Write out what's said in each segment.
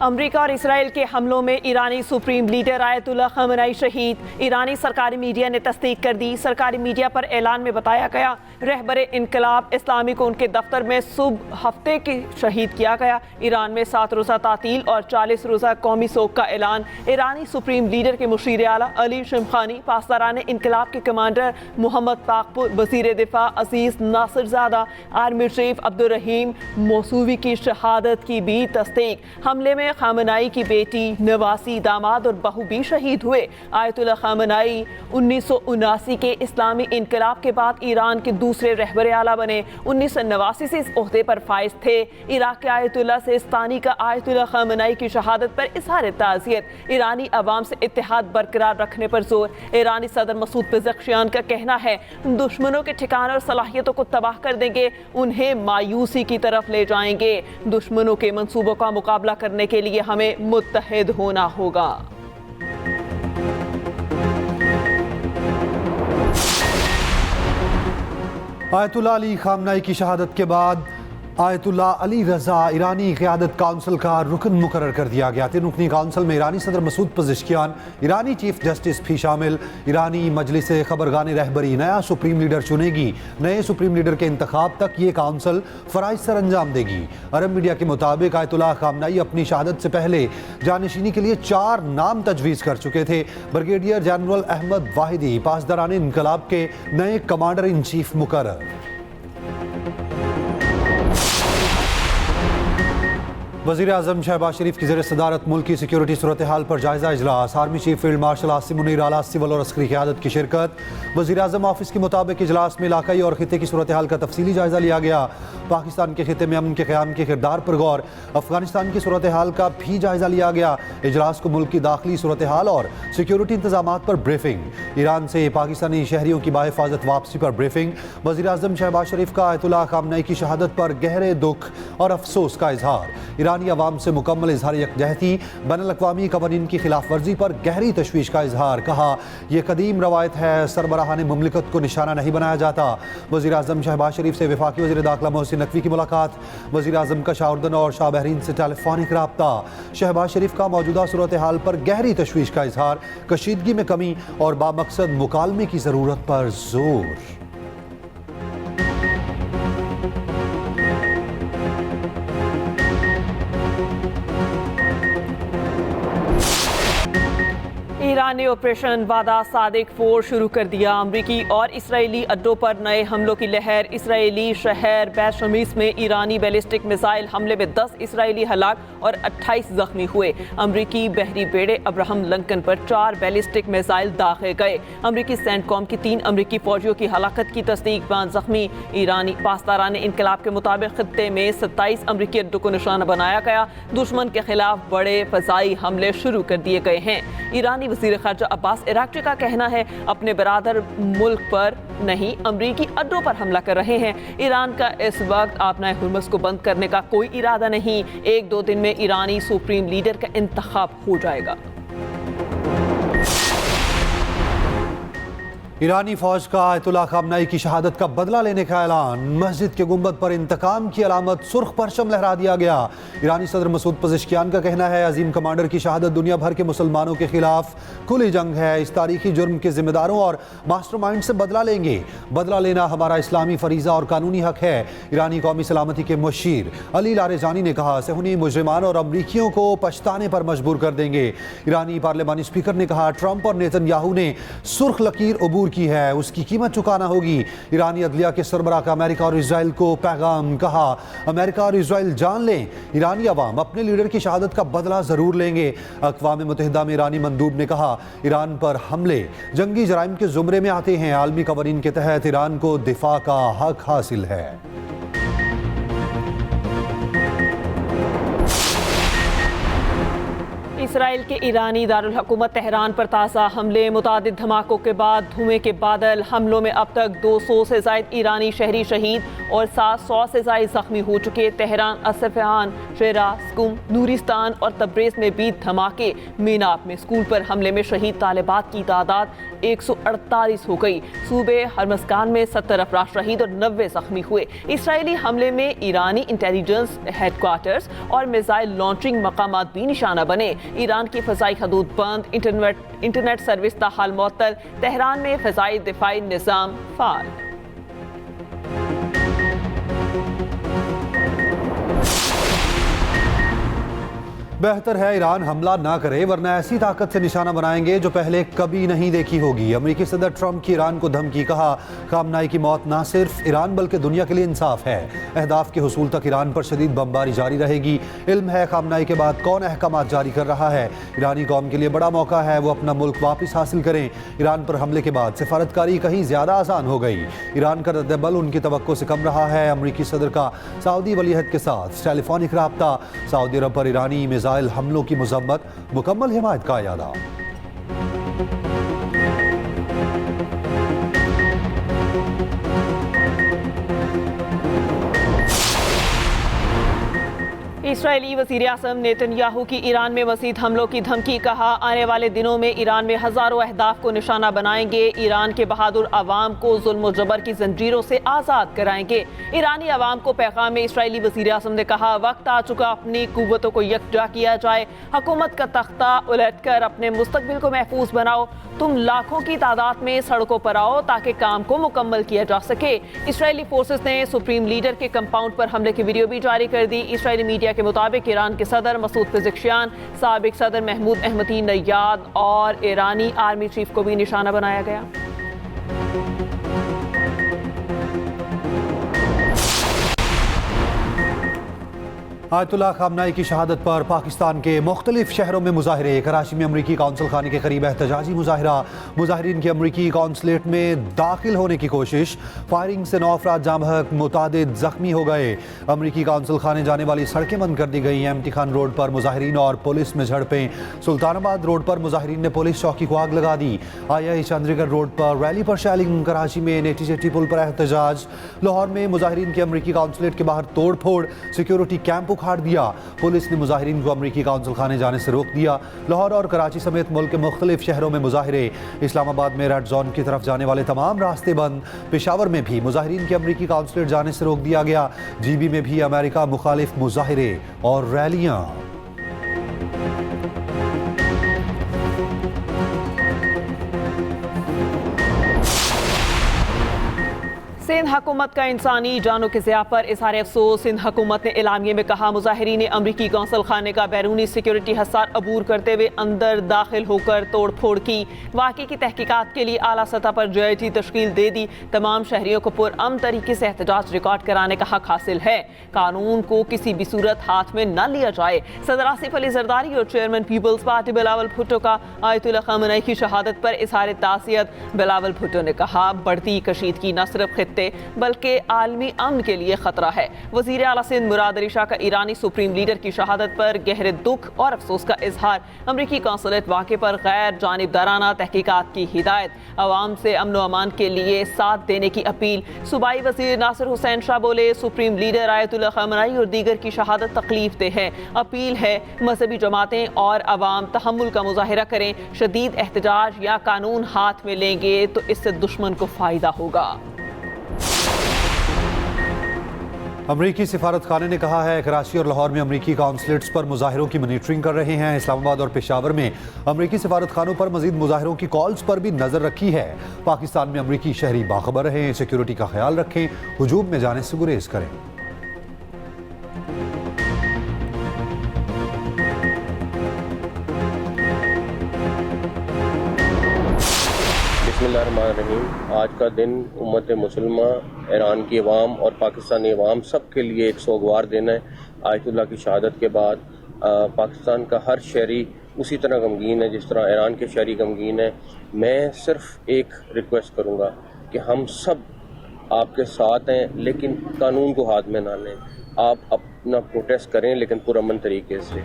امریکہ اور اسرائیل کے حملوں میں ایرانی سپریم لیڈر آیت اللہ خامنئی شہید۔ ایرانی سرکاری میڈیا نے تصدیق کر دی۔ سرکاری میڈیا پر اعلان میں بتایا گیا رہبر انقلاب اسلامی کو ان کے دفتر میں صبح ہفتے کی شہید کیا گیا۔ ایران میں 7 روزہ تعطیل اور 40 روزہ قومی سوگ کا اعلان۔ ایرانی سپریم لیڈر کے مشیر اعلیٰ علی شمخانی، پاسداران انقلاب کے کمانڈر محمد باقر، وزیر دفاع عزیز ناصر زادہ، آرمی چیف عبدالرحیم موسوی کی شہادت کی بھی تصدیق۔ حملے میں خامنئی کی بیٹی، نواسی، داماد اور بہو بھی شہید ہوئے۔ آیت اللہ خامنئی 1979 کے اسلامی انقلاب کے بعد ایران کے دوسرے رہبر اعلیٰ بنے۔ 1989 سے اس عہدے پر فائز تھے۔ عراق کے آیت اللہ سیستانی کا آیت اللہ خامنئی کی شہادت پر اظہار تعزیت۔ ایرانی عوام سے اتحاد برقرار رکھنے پر زور۔ ایرانی صدر مسعود پزشکیان کا کہنا ہے دشمنوں کے ٹھکانوں اور صلاحیتوں کو تباہ کر دیں گے، انہیں مایوسی کی طرف لے جائیں گے۔ دشمنوں کے منصوبوں کا مقابلہ کرنے کے لیے ہمیں متحد ہونا ہوگا۔ آیت اللہ علی خامنئی کی شہادت کے بعد آیت اللہ علی رضا ایرانی قیادت کونسل کا رکن مقرر کر دیا گیا۔ 3 رکنی کونسل میں ایرانی صدر مسعود پزشکیان، ایرانی چیف جسٹس بھی شامل۔ ایرانی مجلس خبرگان رہبری نیا سپریم لیڈر چنے گی۔ نئے سپریم لیڈر کے انتخاب تک یہ کونسل فرائض سر انجام دے گی۔ عرب میڈیا کے مطابق آیت اللہ خامنئی اپنی شہادت سے پہلے جانشینی کے لیے 4 نام تجویز کر چکے تھے۔ بریگیڈیئر جنرل احمد واحدی پاسداران انقلاب کے نئے کمانڈر ان چیف مقرر۔ وزیر اعظم شہباز شریف کی زیر صدارت ملک کی سیکیورٹی صورتحال پر جائزہ اجلاس۔ Army chief field marshal Asim Munir اعلیٰ سول اور عسکری قیادت کی شرکت۔ وزیر اعظم آفس کے مطابق اجلاس میں علاقائی اور خطے کی صورتحال کا تفصیلی جائزہ لیا گیا۔ پاکستان کے خطے میں امن کے قیام کے کردار پر غور۔ افغانستان کی صورتحال کا بھی جائزہ لیا گیا۔ اجلاس کو ملک کی داخلی صورتحال اور سیکیورٹی انتظامات پر بریفنگ۔ ایران سے پاکستانی شہریوں کی بحفاظت واپسی پر بریفنگ۔ وزیر اعظم شہباز شریف کا آیت اللہ خامنئی کی شہادت پر گہرے دکھ اور افسوس کا اظہار۔ ایرانی عوام سے مکمل اظہار یکجہتی۔ بین الاقوامی قوانین کی خلاف ورزی پر گہری تشویش کا اظہار۔ کہا یہ قدیم روایت ہے، سربراہان مملکت کو نشانہ نہیں بنایا جاتا۔ وزیر اعظم شہباز شریف سے وفاقی وزیر داخلہ محسن نقوی کی ملاقات۔ وزیر اعظم کا شاہ اردن اور شاہ بحرین سے ٹیلی فونک رابطہ۔ شہباز شریف کا موجودہ صورتحال پر گہری تشویش کا اظہار۔ کشیدگی میں کمی اور بامقصد مکالمے کی ضرورت پر زور۔ ایران نے آپریشن وعدہ صادق 4 شروع کر دیا۔ امریکی اور اسرائیلی اڈوں پر نئے حملوں کی لہر۔ اسرائیلی شہر بیت شمیس میں ایرانی بیلسٹک میزائل حملے میں 10 اسرائیلی ہلاک اور 28 زخمی ہوئے۔ امریکی بحری بیڑے ابراہم لنکن پر 4 بیلسٹک میزائل داغے گئے۔ امریکی سینٹ کام کی 3 امریکی فوجیوں کی ہلاکت کی تصدیق، 5 زخمی۔ ایرانی پاسداران انقلاب کے مطابق خطے میں 27 امریکی اڈوں کو نشانہ بنایا گیا۔ دشمن کے خلاف بڑے فضائی حملے شروع کر دیے گئے ہیں۔ ایرانی وزیر خارجہ عباس عراقچی کا کہنا ہے اپنے برادر ملک پر نہیں، امریکی اڈوں پر حملہ کر رہے ہیں۔ ایران کا اس وقت آبنائے ہرمز کو بند کرنے کا کوئی ارادہ نہیں۔ 1-2 دن میں ایرانی سپریم لیڈر کا انتخاب ہو جائے گا۔ ایرانی فوج کا آیت اللہ خامنئی کی شہادت کا بدلہ لینے کا اعلان۔ مسجد کے گنبد پر انتقام کی علامت سرخ پرچم لہرا دیا گیا۔ ایرانی صدر مسعود پزشکیان کا کہنا ہے عظیم کمانڈر کی شہادت دنیا بھر کے مسلمانوں کے خلاف کھلی جنگ ہے۔ اس تاریخی جرم کے ذمہ داروں اور ماسٹر مائنڈ سے بدلہ لیں گے۔ بدلہ لینا ہمارا اسلامی فریضہ اور قانونی حق ہے۔ ایرانی قومی سلامتی کے مشیر علی لاریجانی نے کہا صہیونی مجرمان اور امریکیوں کو پچھتانے پر مجبور کر دیں گے۔ ایرانی پارلیمانی اسپیکر نے کہا ٹرمپ اور نیتن یاہو نے سرخ لکیر عبور کی ہے، اس کی قیمت چکانا ہوگی۔ ایرانی عدلیہ کے سربراہ کا امریکہ اور اسرائیل کو پیغام، کہا امریکہ اور اسرائیل جان لیں ایرانی عوام اپنے لیڈر کی شہادت کا بدلہ ضرور لیں گے۔ اقوام متحدہ میں ایرانی مندوب نے کہا ایران پر حملے جنگی جرائم کے زمرے میں آتے ہیں، عالمی قوانین کے تحت ایران کو دفاع کا حق حاصل ہے۔ اسرائیل کے ایرانی دارالحکومت تہران پر تازہ حملے، متعدد دھماکوں کے بعد دھوئیں کے بادل۔ حملوں میں اب تک 200 سے زائد ایرانی شہری شہید اور 700 سے زائد زخمی ہو چکے۔ تہران، اصفہان، شیراز، قم، نورستان اور تبریز میں بھی دھماکے۔ میناپ میں اسکول پر حملے میں شہید طالبات کی تعداد 148 हो गई। सूबे हरमस्कान में 70 अफराद शहीद और 90 जख्मी हुए। इसराइली हमले में ईरानी इंटेलिजेंस हेडक्वार्टर्स और मिसाइल लॉन्चिंग मकामात भी निशाना बने। ईरान की फ़ज़ाई हदूद बंद, इंटरनेट सर्विस ताहाल मुअत्तल, तेहरान में फ़ज़ाई दिफाई निज़ाम फ़ाल। बेहतर है ईरान हमला ना करे, वरना ऐसी ताकत से निशाना बनाएंगे जो पहले कभी नहीं देखी होगी। अमेरिकी सदर ट्रंप की ईरान को धमकी, कहा खामनाई की मौत ना सिर्फ ईरान बल्कि दुनिया के लिए इंसाफ है। अहदाफ के हुसूल तक ईरान पर शदीद बमबारी जारी रहेगी। इल्म है खामनाई के बाद कौन अहकामात जारी कर रहा है। ईरानी कौम के लिए बड़ा मौका है, वो अपना मुल्क वापस हासिल करें। ईरान पर हमले के बाद सिफारतकारी कहीं ज़्यादा आसान हो गई। ईरान का रद्द-ए-अमल उनकी तवक्को से कम रहा है। अमेरिकी सदर का सऊदी वलीअहद के साथ टेलीफोनिक राब्ता, सऊदी अरब पर ईरानी मिसाइल हमलों की मजम्मत, मुकम्मल हिमायत का इरादा। इसराइली वज़ीर आज़म नेतन्याहू की ईरान में मज़ीद हमलों की धमकी, कहा आने वाले दिनों में ईरान में हज़ारों अहदाफ को निशाना बनाएंगे। ईरान के बहादुर अवाम को जुल्म और जबर की जंजीरों से आज़ाद कराएंगे। ईरानी अवाम को पैगाम में इसराइली वज़ीर आज़म ने कहा वक्त आ चुका अपनी कुव्वतों को यकजा किया जाए। हुकूमत का तख्ता उलट कर अपने मुस्तकबिल को महफूज बनाओ। तुम लाखों की तादाद में सड़कों पर आओ ताकि काम को मुकम्मल किया जा सके। इसराइली फोर्सेस ने सुप्रीम लीडर के कंपाउंड पर हमले की वीडियो भी जारी कर दी। इसराइली मीडिया के मुताबिक ईरान के सदर मसूद पेज़ेश्कियान, साबिक सदर महमूद अहमदी-नैयाद और ईरानी आर्मी चीफ को भी निशाना बनाया गया। आयतुल्लाह खामनाई की शहादत पर पाकिस्तान के मुख्तलिफ शहरों में मुजाहरे। कराची में अमरीकी कौंसल खाने के करीब एहतजाजी मुजाहरा। मुजाहिरीन की अमरीकी कौंसलेट में दाखिल होने की कोशिश। फायरिंग से 9 अफराद जाँ-बहक, मुतादिद जख्मी हो गए। अमरीकी कौंसल खाने जाने वाली सड़कें बंद कर दी गई। एमटी खान रोड पर मुजाहिरीन और पुलिस में झड़पें। सुल्तानाबाद रोड पर मुजाहिरीन ने पुलिस चौकी को आग लगा दी। आई चंद्रीगढ़ रोड पर रैली पर शैलिंग। कराची में नेटी जेटी पुल पर एहतजाज। लाहौर में मुजाहिरीन की अमरीकी कौंसलेट के बाहर तोड़ फोड़, सिक्योरिटी कैंप उखाड़ दिया। पुलिस ने मुजाहिरीन को अमरीकी कौंसल खाने जाने से रोक दिया। लाहौर और कराची समेत मुल्क के मुख्तलिफ शहरों में मुजाहिरे। इस्लामाबाद में रेड जोन की तरफ जाने वाले तमाम रास्ते बंद। पेशावर में भी मुजाहिरीन के अमरीकी कौंसलेट जाने से रोक दिया गया। जीबी में भी अमेरिका मुखालिफ मुजाहिरे और रैलियां। सिंध हुकूमत का इंसानी जानों के ज़िया पर इज़हार अफसोस। सिंध हुकूमत ने एलानिये में कहा मुजाहिरीन ने अमरीकी कौंसल खाने का बैरूनी सिक्योरिटी हसार अबूर करते हुए अंदर दाखिल होकर तोड़ फोड़ की। वाक़े की तहकीकात के लिए आला सतह पर JIT तश्कील दे दी। तमाम शहरियों को पुरअमन तरीके से एहतजाज रिकॉर्ड कराने का हक हासिल है। कानून को किसी भी सूरत हाथ में न लिया जाए। सदर आसिफ अली जरदारी और chairman People's Party Bilawal Bhutto का आयतुल्लाह खामनई की शहादत पर इज़हार ताज़ियत। बिलावल भुट्टो ने कहा बढ़ती कशीदगी न सिर्फ बल्कि आलमी अमन के लिए खतरा है। वजीर आला सिंध मुराद अली शाह का ईरानी सुप्रीम लीडर की शहादत पर गहरे दुख और अफसोस का इजहार। अमरीकी कौंसलेट वाक़े पर गैर जानिबदाराना तहकीकात की हिदायत। अवाम से अमन व अमान के लिए साथ देने की अपील। सूबाई वजीर नासिर हुसैन शाह बोले सुप्रीम लीडर आयतुल्लाह खामनई और दीगर की शहादत तकलीफ दे है। अपील है मजहबी जमातें और अवाम तहम्मुल का मुजाहिरा करें। शदीद एहतजाज या कानून हाथ में लेंगे तो इससे दुश्मन को फ़ायदा होगा। अमरीकी सिफारत खाने ने कहा है कराची और लाहौर में अमरीकी कौंसलेट्स पर मुजाहिरों की मॉनिटरिंग कर रहे हैं। इस्लामाबाद और पेशावर में अमरीकी सिफारत खानों पर मजीद मुजाहिरों की कॉल्स पर भी नजर रखी है। पाकिस्तान में अमरीकी शहरी बाखबर रहें, सिक्योरिटी का ख्याल रखें, हुजूम में जाने से गुरेज करें। बिस्मिल्लाहिर्रहमानिर्रहीम। आज का दिन उम्मत मुसलमा, ईरान की अवाम और पाकिस्तानी अवाम सब के लिए एक सोगवार दिन है। आयतुल्लाह की शहादत के बाद पाकिस्तान का हर शहरी उसी तरह गमगीन है जिस तरह ईरान के शहरी गमगीन है। मैं सिर्फ एक रिक्वेस्ट करूँगा कि हम सब आपके साथ हैं, लेकिन कानून को हाथ में ना लें। आप अपना प्रोटेस्ट करें लेकिन पुरअमन तरीके से।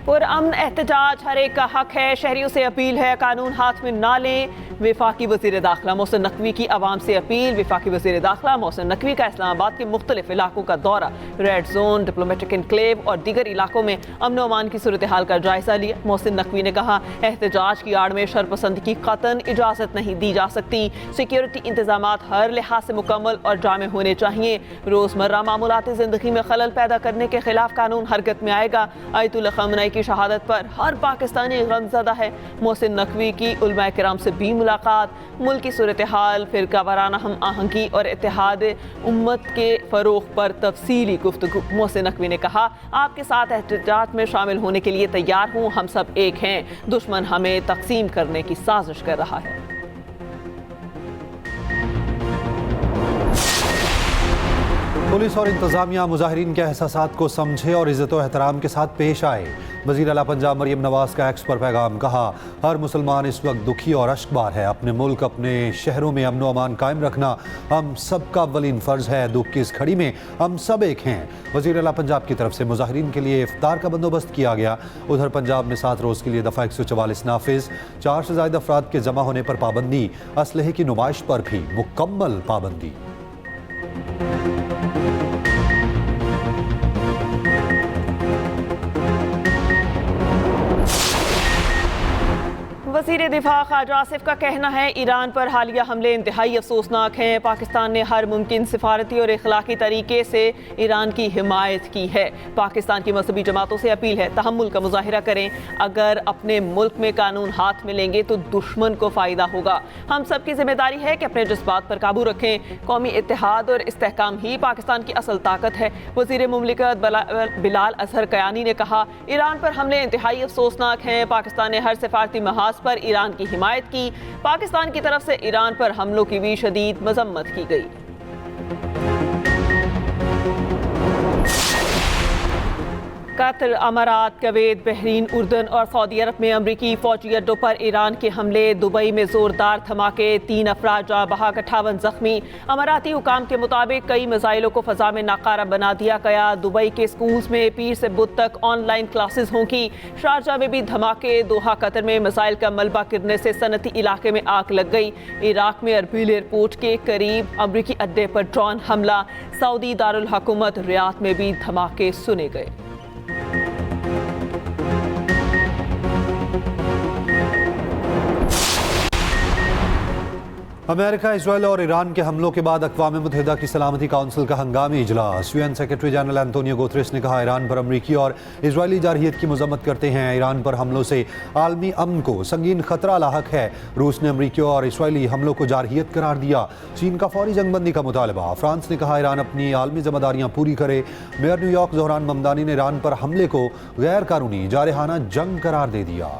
पुरअमन एहतजाज हर एक का हक है। शहरियों से अपील है कानून हाथ में ना लें, वफाकी वज़ीर दाखिला मोहसिन नकवी की आवाम से अपील। वफाकी वज़ीर दाखिला मोहसिन नकवी का इस्लामाबाद के मुख्तलिफ इलाकों का दौरा, रेड जोन, डिप्लोमेटिक इनक्लेव और दीगर इलाकों में अमन व अमान की सूरत हाल का जायजा लिया। मोहसिन नकवी ने कहा, एहतजाज की आड़ में शरपसंद की कतन इजाज़त नहीं दी जा सकती। सिक्योरिटी इंतजामात हर लिहाज से मुकम्मल और जामे होने चाहिए। रोज़मर्रा मामूलाती ज़िंदगी में खलल पैदा करने के खिलाफ कानून हरकत में आएगा। आयतुल्लाह खamenei की शहादत पर हर पाकिस्तानी गमज़दा है। मोहसिन नकवी की उलमा किराम से भी मुलाकात, मुल्क की सूरत हाल, फिरका वाराना हम आहंगी और इत्तेहाद उम्मत के फ़रोग़ पर तफसीली गुफ्तगू। मोहसिन नकवी ने कहा, आपके साथ एहतजाज में शामिल होने के लिए तैयार हूँ। हम सब एक हैं, दुश्मन हमें तकसीम करने की साजिश कर रहा है। पुलिस और इंतजामिया मुजाहिरीन के एहसासात को समझे और इज़्ज़त व एहतराम के साथ पेश आए। वज़ीर आला पंजाब मरियम नवाज़ का एक्स पर पैगाम, कहा, हर मुसलमान इस वक्त दुखी और अश्कबार है। अपने मुल्क, अपने शहरों में अमन व अमान कायम रखना हम सब का अव्वलीन फ़र्ज़ है। दुख की इस घड़ी में हम सब एक हैं। वज़ीर आला पंजाब की तरफ से मुजाहिरीन के लिए इफ्तार का बंदोबस्त किया गया। उधर पंजाब में 7 रोज़ के लिए दफ़ा 144 नाफिज, 4 से ज़ायद अफराद के जमा होने पर पाबंदी, असलहे की नुमाइश पर भी मुकम्मल पाबंदी। वज़ीर दिफा ख्वाजा आसिफ का कहना है, ईरान पर हालिया हमले इंतहाई अफसोसनाक हैं। पाकिस्तान ने हर मुमकिन सिफारती और इखलाकी तरीके से ईरान की हिमायत की है। पाकिस्तान की मजहबी जमातों से अपील है, तहम्मुल का मुजाहिरा करें। अगर अपने मुल्क में कानून हाथ में लेंगे तो दुश्मन को फ़ायदा होगा। हम सब की जिम्मेदारी है कि अपने जज्बात पर काबू रखें। कौमी इत्तेहाद और इस्तेहकाम ही पाकिस्तान की असल ताकत है। वज़ीर मुमलिकत बिलाल अजहर कयानी ने कहा, ईरान पर हमले इंतहाई अफसोसनाक हैं। पाकिस्तान ने हर सिफारती महाज पर ईरान की हिमायत की। पाकिस्तान की तरफ से ईरान पर हमलों की भी शदीद मजम्मत की गई। कतर, अमारात, कुवैत, बहरीन, उर्दन और सऊदी अरब में अमरीकी फौजी अड्डों पर ईरान के हमले। दुबई में जोरदार धमाके, 3 अफराद जाँ बहक, 58 जख्मी। अमाराती हुकाम के मुताबिक कई मिसाइलों को फ़ज़ा में नाकारा बना दिया गया। दुबई के स्कूल्स में पीर से बुध तक ऑनलाइन क्लासेस होंगी। शारजा में भी धमाके। दोहा, कतर में मिसाइल का मलबा गिरने से सनती इलाके में आग लग गई। इराक में अरबिल एयरपोर्ट के करीब अमरीकी अड्डे पर ड्रोन हमला। सऊदी दारुल हुकूमत रियाद में भी धमाके सुने गए। अमेरिका, इजराइल और ईरान के हमलों के बाद अक़वाम मुत्तहिदा की सलामती काउंसिल का हंगामी इजलास। UN secretary general Antonio Guterres ने कहा, ईरान पर अमरीकी और इजरायली जारहियत की मजम्मत करते हैं। ईरान पर हमलों से आलमी अमन को संगीन खतरा लाहक है। रूस ने अमरीकी और इजरायली हमलों को जारहियत करार दिया। चीन का फौरी जंगबंदी का मुतालबा। फ्रांस ने कहा, ईरान अपनी आलमी जिम्मेदारियाँ पूरी करे। मेयर न्यूयॉर्क ज़ोहरान ममदानी ने ईरान पर हमले को गैर कानूनी जारहाना जंग करार दे दिया।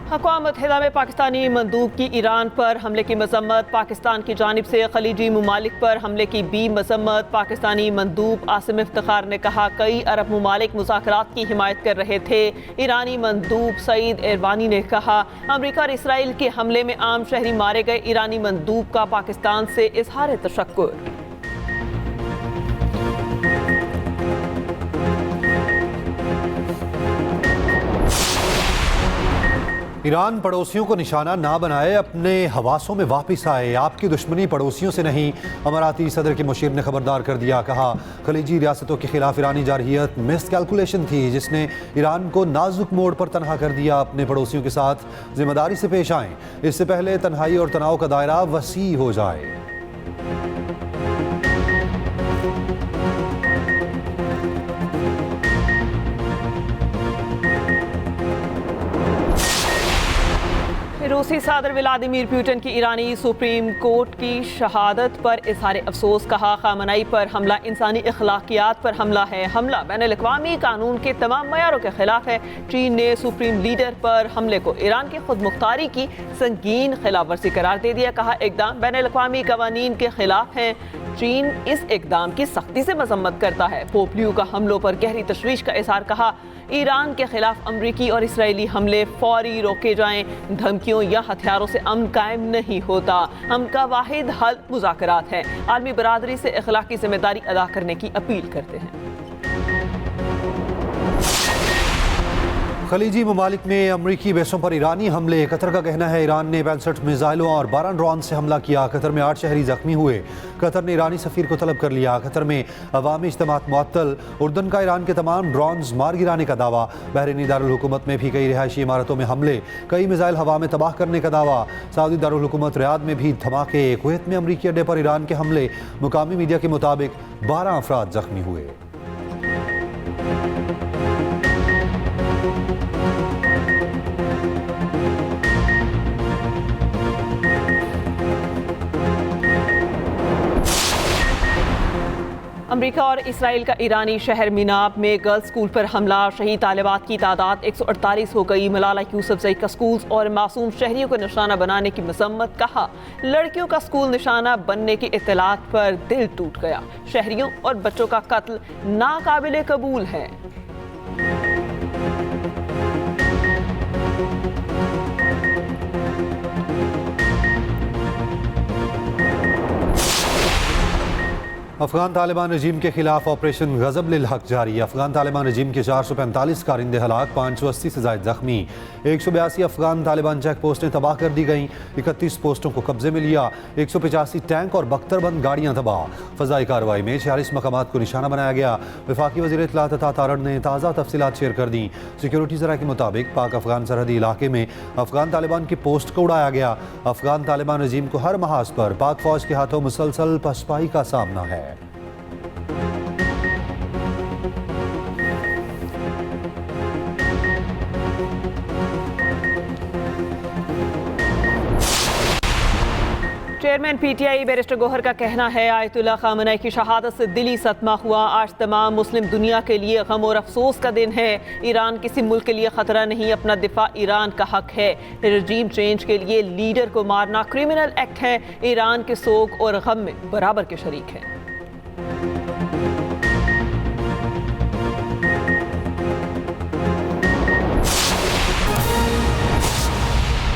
अक़वाम मुत्तहिदा में पाकिस्तानी मंदूब की ईरान पर हमले की मजम्मत। पाकिस्तान की जानिब से खलीजी ममालिक पर हमले की भी मजम्मत। पाकिस्तानी मंदूब आसिम इफ्तिखार ने कहा, कई अरब ममालिक मुज़ाकरात की हिमायत कर रहे थे। ईरानी मंदूब सईद एरवानी ने कहा, अमरीका और इसराइल के हमले में आम शहरी मारे गए। ईरानी मंदूब का पाकिस्तान से इज़हार तशक्कुर। ईरान पड़ोसियों को निशाना ना बनाए, अपने हवासों में वापस आए। आपकी दुश्मनी पड़ोसियों से नहीं। अमाराती सदर के मुशीर ने खबरदार कर दिया। कहा, खलीजी रियासतों के खिलाफ ईरानी जारहियत मिस कैलकुलेशन थी, जिसने ईरान को नाजुक मोड़ पर तनहा कर दिया। अपने पड़ोसियों के साथ जिम्मेदारी से पेश आएं, इससे पहले तन्हाई और तनाव का दायरा वसी हो जाए। रूसी सदर व्लादिमीर पुतिन की ईरानी सुप्रीम कोर्ट की शहादत पर इज़हार अफसोस। कहा, खामनेई पर हमला इंसानी अखलाकियात पर हमला है। हमला बैनुल-अक़वामी कानून के तमाम मयारों के खिलाफ है। चीन ने सुप्रीम लीडर पर हमले को ईरान की खुद मुख्तारी की संगीन खिलाफ वर्जी करार दे दिया। कहा, इक़दाम बैनुल-अक़वामी कवानीन के खिलाफ है। चीन इस इक़दाम की सख्ती से मजम्मत करता है। पोप लियो का हमलों पर गहरी तशवीश का इज़हार। कहा, ایران کے خلاف امریکی اور اسرائیلی حملے فوری روکے جائیں، دھمکیوں یا ہتھیاروں سے امن قائم نہیں ہوتا، امن کا واحد حل مذاکرات ہے، عالمی برادری سے اخلاقی ذمہ داری ادا کرنے کی اپیل کرتے ہیں۔ خلیجی ممالک میں امریکی بیسوں پر ایرانی حملے، قطر کا کہنا ہے ایران نے 65 میزائلوں اور 12 ڈرون سے حملہ کیا، قطر میں 8 شہری زخمی ہوئے، قطر نے ایرانی سفیر کو طلب کر لیا، قطر میں عوامی اجتماعات معطل، اردن کا ایران کے تمام ڈرونز مار گرانے کا دعویٰ، بحرینی دارالحکومت میں بھی کئی رہائشی عمارتوں میں حملے، کئی میزائل ہوا میں تباہ کرنے کا دعویٰ، سعودی دارالحکومت ریاض میں بھی دھماکے، کویت میں امریکی اڈے پر ایران کے حملے، مقامی میڈیا کے مطابق 12 افراد زخمی ہوئے۔ امریکہ اور اسرائیل کا ایرانی شہر میناب میں گرلز اسکول پر حملہ، شہید طالبات کی تعداد 148 ہو گئی، ملالہ یوسفزئی کا اسکول اور معصوم شہریوں کو نشانہ بنانے کی مذمت، کہا لڑکیوں کا اسکول نشانہ بننے کی اطلاعات پر دل ٹوٹ گیا، شہریوں اور بچوں کا قتل ناقابل قبول ہے۔ افغان طالبان رجیم کے خلاف آپریشن غضب للحق جاری، افغان طالبان رجیم کے 445 کارندے ہلاک، 580 سے زائد زخمی، 182 افغان طالبان چیک پوسٹیں تباہ کر دی گئیں، 31 پوسٹوں کو قبضے میں لیا، 185 ٹینک اور بختر بند گاڑیاں تباہ، فضائی کارروائی میں 46 مقامات کو نشانہ بنایا گیا۔ وفاقی وزیر اطلاعات عطا تارڑ نے تازہ تفصیلات شیئر کر دیں، سیکیورٹی ذرائع کے مطابق پاک افغان سرحدی علاقے میں افغان طالبان کی پوسٹ کو اڑایا گیا، افغان طالبان رجیم کو ہر محاذ پر پاک فوج کے ہاتھوں مسلسل پسپائی کا سامنا ہے۔ چیئرمین پی ٹی آئی بیرسٹر گوہر کا کہنا ہے آیت اللہ خامنئی کی شہادت سے دلی صدمہ ہوا، آج تمام مسلم دنیا کے لیے غم اور افسوس کا دن ہے، ایران کسی ملک کے لیے خطرہ نہیں، اپنا دفاع ایران کا حق ہے، رجیم چینج کے لیے لیڈر کو مارنا کرمنل ایکٹ ہے، ایران کے سوگ اور غم میں برابر کے شریک ہے۔